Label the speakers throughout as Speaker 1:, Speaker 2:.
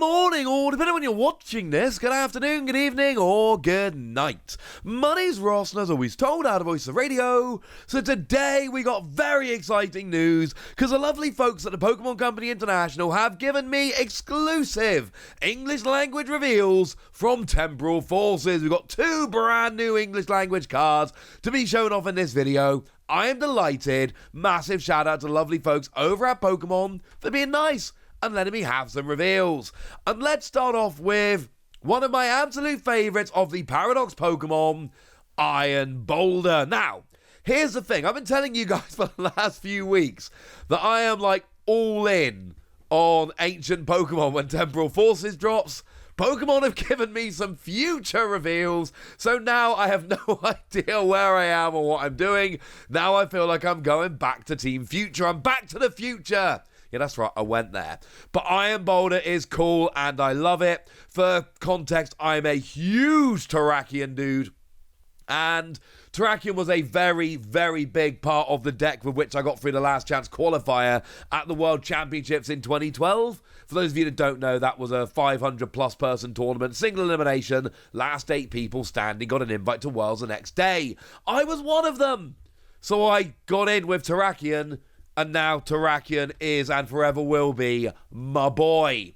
Speaker 1: morning, or depending on when you're watching this, good afternoon, good evening, or good night. My name's Ross, and as always told, out of Voice of Radio. So today we got very exciting news, because the lovely folks at the Pokémon Company International have given me exclusive English language reveals from Temporal Forces. We've got 2 brand new English language cards to be shown off in this video. I am delighted. Massive shout out to the lovely folks over at Pokémon for being nice and letting me have some reveals. And let's start off with one of my absolute favourites of the Paradox Pokemon, Iron Boulder. Now, here's the thing. I've been telling you guys for the last few weeks that I am like all in on ancient Pokemon when Temporal Forces drops. Pokemon have given me some future reveals, so now I have no idea where I am or what I'm doing. Now I feel like I'm going back to Team Future. I'm back to the future. Yeah, that's right, I went there. But Iron Boulder is cool, and I love it. For context, I'm a huge Terrakion dude. And Terrakion was a very, very big part of the deck with which I got through the last chance qualifier at the World Championships in 2012. For those of you that don't know, that was a 500 plus person tournament, single elimination, last 8 people standing, got an invite to Worlds the next day. I was one of them. So I got in with Terrakion, and now Terrakion is and forever will be my boy.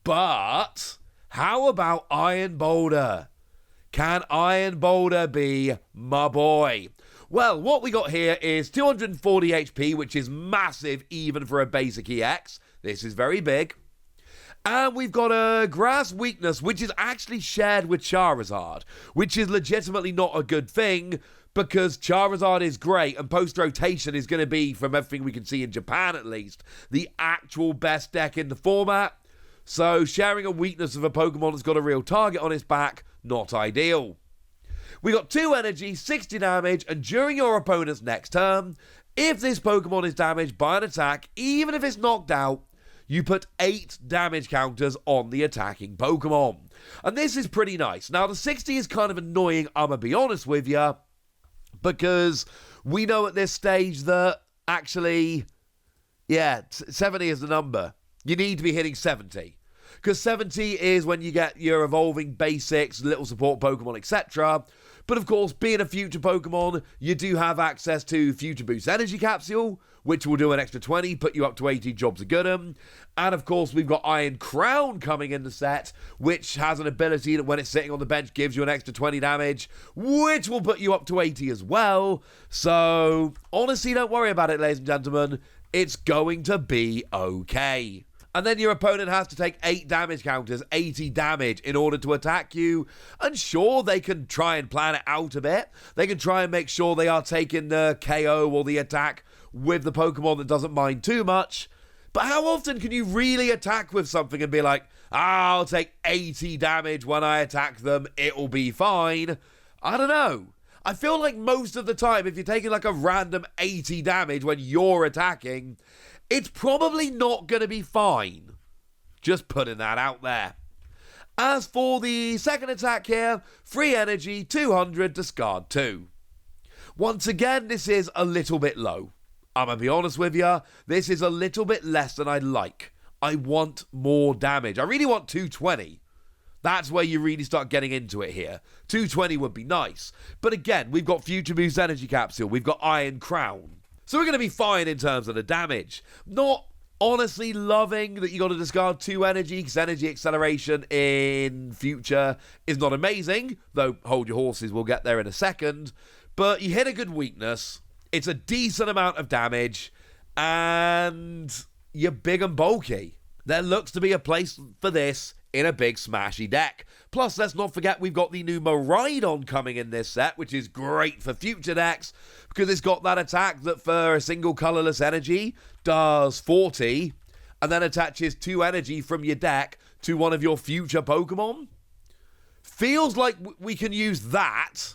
Speaker 1: But how about Iron Boulder? Can Iron Boulder be my boy? Well, what we got here is 240 HP, which is massive even for a basic EX. This is very big. And we've got a Grass Weakness, which is actually shared with Charizard, which is legitimately not a good thing, because Charizard is great, and post-rotation is going to be, from everything we can see in Japan at least, the actual best deck in the format. So sharing a weakness of a Pokemon that's got a real target on its back, not ideal. We got 2 energy, 60 damage, and during your opponent's next turn, if this Pokemon is damaged by an attack, even if it's knocked out, you put 8 damage counters on the attacking Pokemon. And this is pretty nice. Now, the 60 is kind of annoying, I'm going to be honest with you, because we know at this stage that actually, 70 is the number. You need to be hitting 70. Because 70 is when you get your evolving basics, little support Pokemon, etc. But of course, being a future Pokemon, you do have access to Future Boost Energy Capsule, which will do an extra 20, put you up to 80 jobs a good'em. And of course, we've got Iron Crown coming in the set, which has an ability that when it's sitting on the bench gives you an extra 20 damage, which will put you up to 80 as well. So, honestly, don't worry about it, ladies and gentlemen. It's going to be okay. And then your opponent has to take 8 damage counters, 80 damage, in order to attack you. And sure, they can try and plan it out a bit. They can try and make sure they are taking the KO or the attack with the Pokemon that doesn't mind too much. But how often can you really attack with something and be like, I'll take 80 damage when I attack them, it'll be fine? I don't know. I feel like most of the time, if you're taking like a random 80 damage when you're attacking, it's probably not going to be fine. Just putting that out there. As for the second attack here, free energy, 200, discard 2. Once again, this is a little bit low. I'm going to be honest with you, this is a little bit less than I'd like. I want more damage. I really want 220. That's where you really start getting into it here. 220 would be nice. But again, we've got Future Boost Energy Capsule. We've got Iron Crown. So we're going to be fine in terms of the damage. Not honestly loving that you got to discard 2 energy, because energy acceleration in future is not amazing, though hold your horses, we'll get there in a second. But you hit a good weakness, it's a decent amount of damage, and you're big and bulky. There looks to be a place for this in a big smashy deck. Plus, let's not forget we've got the new Miraidon coming in this set, which is great for future decks, because it's got that attack that for a single colourless energy does 40, and then attaches 2 energy from your deck to one of your future Pokemon. Feels like we can use that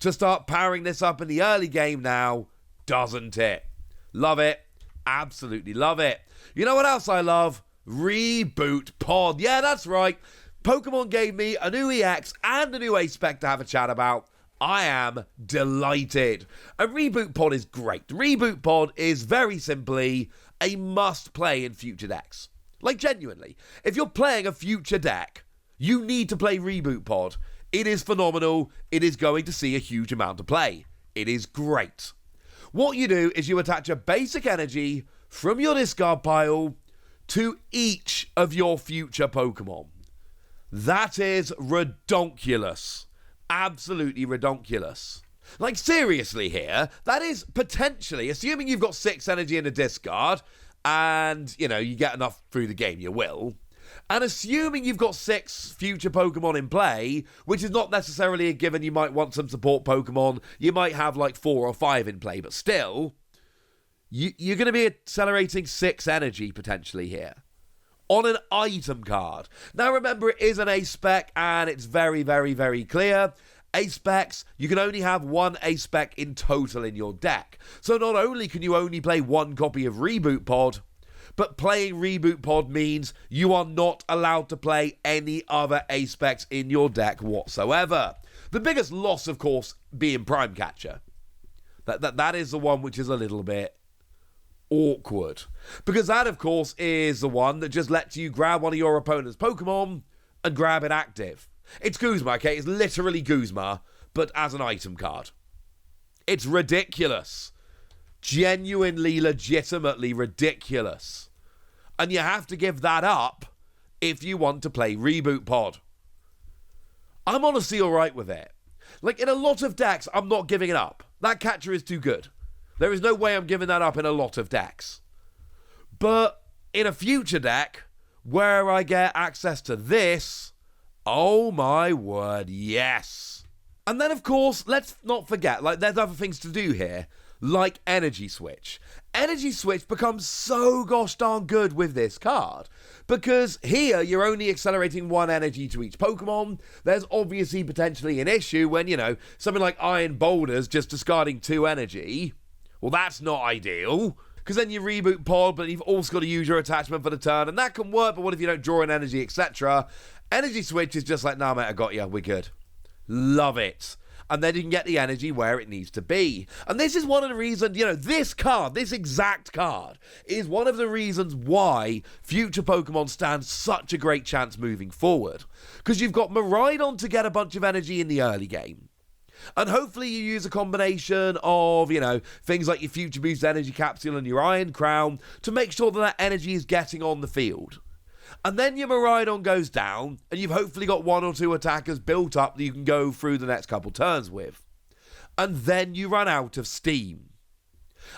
Speaker 1: to start powering this up in the early game now, doesn't it? Love it. Absolutely love it. You know what else I love? Reboot Pod. Yeah, that's right. Pokemon gave me a new EX and a new Spec to have a chat about. I am delighted. And Reboot Pod is great. Reboot Pod is very simply a must-play in future decks. Like, genuinely. If you're playing a future deck, you need to play Reboot Pod. It is phenomenal. It is going to see a huge amount of play. It is great. What you do is you attach a basic energy from your discard pile to each of your future Pokemon. That is redonkulous. Absolutely redonkulous. Like, seriously here, that is potentially, assuming you've got 6 energy in a discard, and, you know, you get enough through the game, you will, and assuming you've got 6 future Pokemon in play, which is not necessarily a given, you might want some support Pokemon, you might have like 4 or 5 in play, but still, you're going to be accelerating 6 energy potentially here on an item card. Now remember, it is an A-Spec, and it's very, very, very clear. A-Specs, you can only have 1 A-Spec in total in your deck. So not only can you only play 1 copy of Reboot Pod, but playing Reboot Pod means you are not allowed to play any other A-Specs in your deck whatsoever. The biggest loss, of course, being Prime Catcher. That is the one which is a little bit awkward. Because that, of course, is the one that just lets you grab one of your opponent's Pokemon and grab it active. It's Guzma, okay? It's literally Guzma, but as an item card. It's ridiculous. Genuinely, legitimately ridiculous. And you have to give that up if you want to play Reboot Pod. I'm honestly alright with it. Like, in a lot of decks, I'm not giving it up. That catcher is too good. There is no way I'm giving that up in a lot of decks. But in a future deck, where I get access to this, oh my word, yes. And then, of course, let's not forget, like, there's other things to do here, like Energy Switch. Energy Switch becomes so gosh darn good with this card, because here you're only accelerating 1 energy to each Pokemon. There's obviously potentially an issue when, you know, something like Iron Boulder's just discarding 2 energy. Well, that's not ideal, because then you Reboot Pod, but you've also got to use your attachment for the turn, and that can work, but what if you don't draw an energy, etc.? Energy Switch is just like, nah, mate, I got you, we're good. Love it. And then you can get the energy where it needs to be. And this is one of the reasons, you know, this card, this exact card, is one of the reasons why future Pokemon stand such a great chance moving forward. Because you've got Miraidon to get a bunch of energy in the early game. And hopefully you use a combination of, you know, things like your Future Boost Energy Capsule and your Iron Crown to make sure that energy is getting on the field. And then your Miraidon goes down, and you've hopefully got 1 or 2 attackers built up that you can go through the next couple turns with. And then you run out of steam.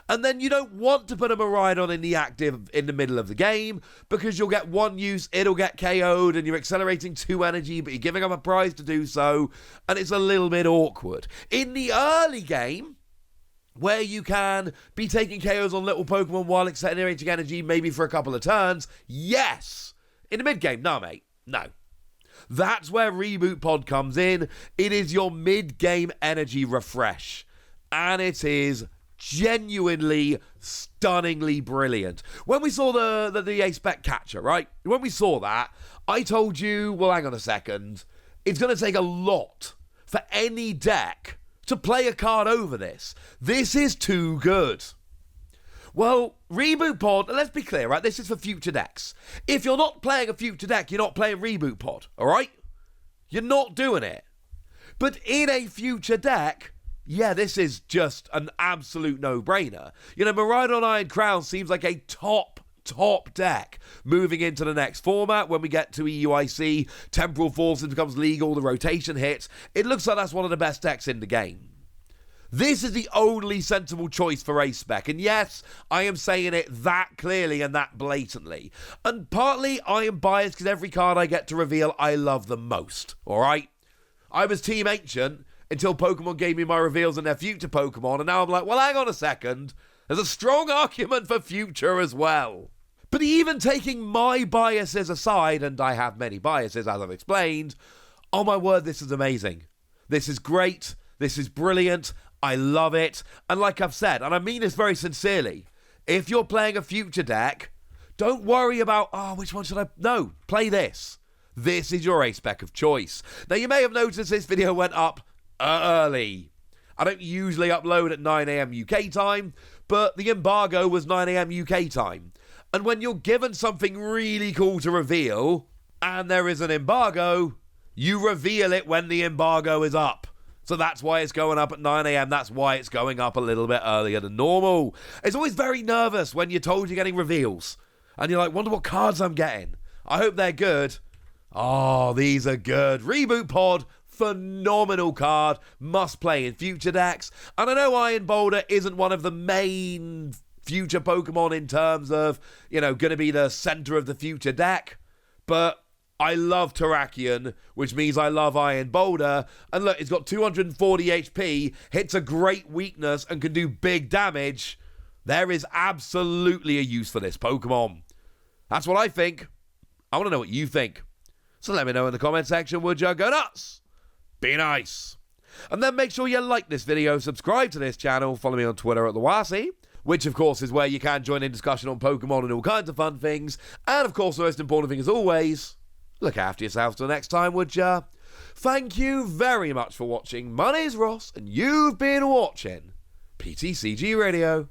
Speaker 1: And then you don't want to put a Miraidon in the active in the middle of the game, because you'll get 1 use, it'll get KO'd, and you're accelerating 2 energy, but you're giving up a prize to do so, and it's a little bit awkward. In the early game, where you can be taking KOs on little Pokemon while accelerating energy maybe for a couple of turns, yes. In the mid-game, no, mate, no. That's where Reboot Pod comes in. It is your mid-game energy refresh, and it is genuinely, stunningly brilliant. When we saw the A-Spec catcher, right? When we saw that, I told you, well, hang on a second. It's going to take a lot for any deck to play a card over this. This is too good. Well, Reboot Pod, let's be clear, right? This is for future decks. If you're not playing a future deck, you're not playing Reboot Pod, all right? You're not doing it. But in a future deck, yeah, this is just an absolute no-brainer. You know, Miraidon Iron Crown seems like a top deck moving into the next format. When we get to EUIC, Temporal Forces becomes legal, the rotation hits. It looks like that's one of the best decks in the game. This is the only sensible choice for A-Spec, and yes, I am saying it that clearly and that blatantly. And partly I am biased because every card I get to reveal I love the most, alright? I was Team Ancient until Pokemon gave me my reveals and their future Pokemon, and now I'm like, well, hang on a second. There's a strong argument for future as well. But even taking my biases aside, and I have many biases as I've explained, oh my word, this is amazing. This is great. This is brilliant. I love it. And like I've said, and I mean this very sincerely, if you're playing a future deck, don't worry about, which one should I... No, play this. This is your A-Spec of choice. Now, you may have noticed this video went up early. I don't usually upload at 9 a.m. UK time, but the embargo was 9 a.m. UK time. And when you're given something really cool to reveal, and there is an embargo, you reveal it when the embargo is up. So that's why it's going up at 9 a.m. That's why it's going up a little bit earlier than normal. It's always very nervous when you're told you're getting reveals. And you're like, wonder what cards I'm getting. I hope they're good. Oh, these are good. Reboot Pod, phenomenal card. Must play in future decks. And I know Iron Boulder isn't one of the main future Pokemon in terms of, going to be the center of the future deck. But I love Terrakion, which means I love Iron Boulder. And look, it's got 240 HP, hits a great weakness, and can do big damage. There is absolutely a use for this Pokemon. That's what I think. I want to know what you think. So let me know in the comment section, would you? Go nuts! Be nice! And then make sure you like this video, subscribe to this channel, follow me on Twitter at TheWasi, which of course is where you can join in discussion on Pokemon and all kinds of fun things. And of course, the most important thing as always, look after yourselves till next time, would ya? Thank you very much for watching. My name's Ross, and you've been watching PTCG Radio.